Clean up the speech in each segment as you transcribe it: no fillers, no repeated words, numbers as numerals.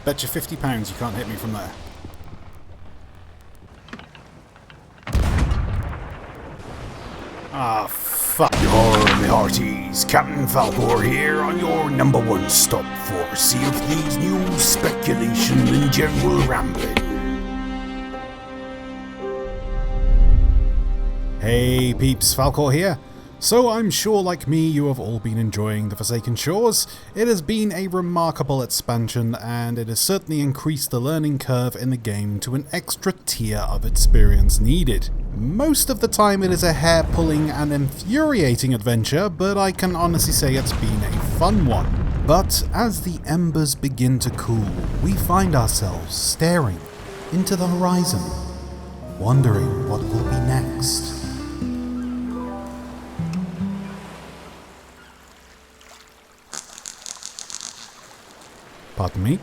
Bet you £50 you can't hit me from there. Ah, fuck. Your me hearties, Captain Falcore here on your #1 stop for Sea of Thieves news, speculation and general rambling. Hey peeps, Falcore here. So I'm sure like me you have all been enjoying the Forsaken Shores. It has been a remarkable expansion and it has certainly increased the learning curve in the game to an extra tier of experience needed. Most of the time it is a hair-pulling and infuriating adventure, but I can honestly say it's been a fun one. But as the embers begin to cool, we find ourselves staring into the horizon, wondering what will be next. Pardon me.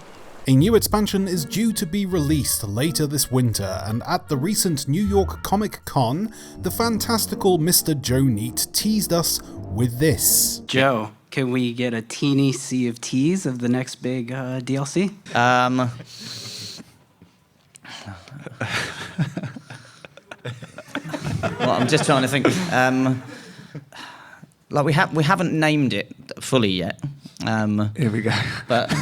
A new expansion is due to be released later this winter, and at the recent New York Comic Con, the fantastical Mr. Joe Neat teased us with this. Joe, can we get a teeny Sea of Tease of the next big DLC? Well, I'm just trying to think. Like we haven't named it fully yet. Here we go. But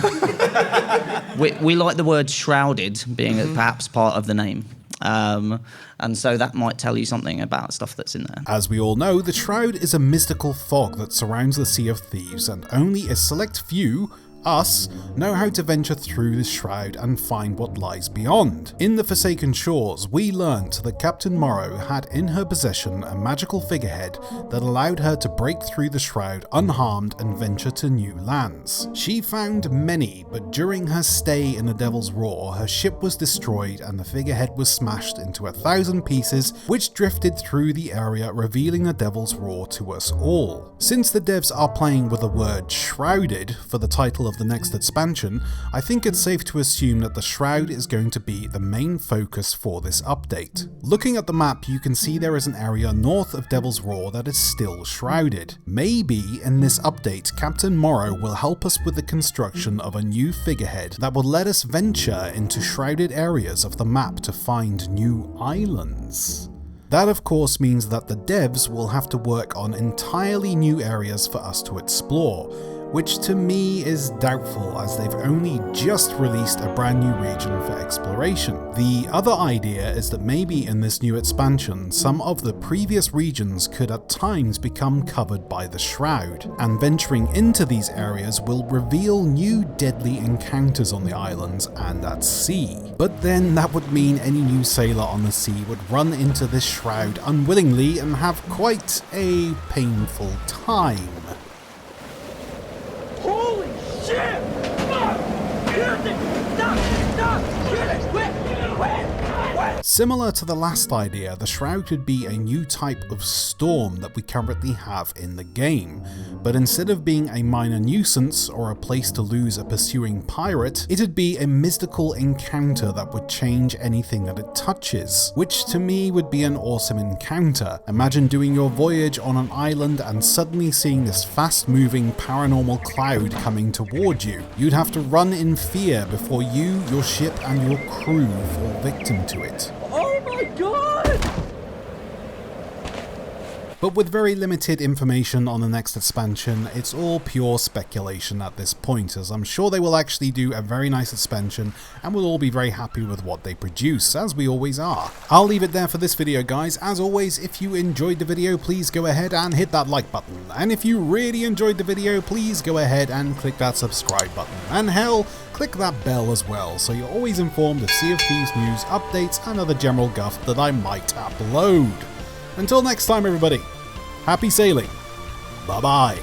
we like the word Shrouded being perhaps part of the name. And so that might tell you something about stuff that's in there. As we all know, the Shroud is a mystical fog that surrounds the Sea of Thieves, and only a select few, us, know how to venture through this shroud and find what lies beyond. In the Forsaken Shores, we learnt that Captain Morrow had in her possession a magical figurehead that allowed her to break through the shroud unharmed and venture to new lands. She found many, but during her stay in the Devil's Roar, her ship was destroyed and the figurehead was smashed into 1,000 pieces, which drifted through the area, revealing the Devil's Roar to us all. Since the devs are playing with the word Shrouded for the title of the next expansion, I think it's safe to assume that the Shroud is going to be the main focus for this update. Looking at the map, you can see there is an area north of Devil's Roar that is still shrouded. Maybe in this update, Captain Morrow will help us with the construction of a new figurehead that will let us venture into shrouded areas of the map to find new islands. That of course means that the devs will have to work on entirely new areas for us to explore, which to me is doubtful as they've only just released a brand new region for exploration. The other idea is that maybe in this new expansion, some of the previous regions could at times become covered by the Shroud, and venturing into these areas will reveal new deadly encounters on the islands and at sea. But then that would mean any new sailor on the sea would run into this Shroud unwillingly and have quite a painful time. Holy shit! Fuck! Stop! Get it! Quit! Similar to the last idea, the Shroud could be a new type of storm that we currently have in the game, but instead of being a minor nuisance or a place to lose a pursuing pirate, it'd be a mystical encounter that would change anything that it touches, which to me would be an awesome encounter. Imagine doing your voyage on an island and suddenly seeing this fast-moving paranormal cloud coming toward you. You'd have to run in fear before you, your ship and your crew fall victim to it. Oh my god! But with very limited information on the next expansion, it's all pure speculation at this point, as I'm sure they will actually do a very nice expansion and we'll all be very happy with what they produce, as we always are. I'll leave it there for this video guys. As always, if you enjoyed the video, please go ahead and hit that like button, and if you really enjoyed the video, please go ahead and click that subscribe button, and hell, click that bell as well, so you're always informed of Sea of Thieves news, updates and other general guff that I might upload. Until next time everybody, happy sailing, bye bye.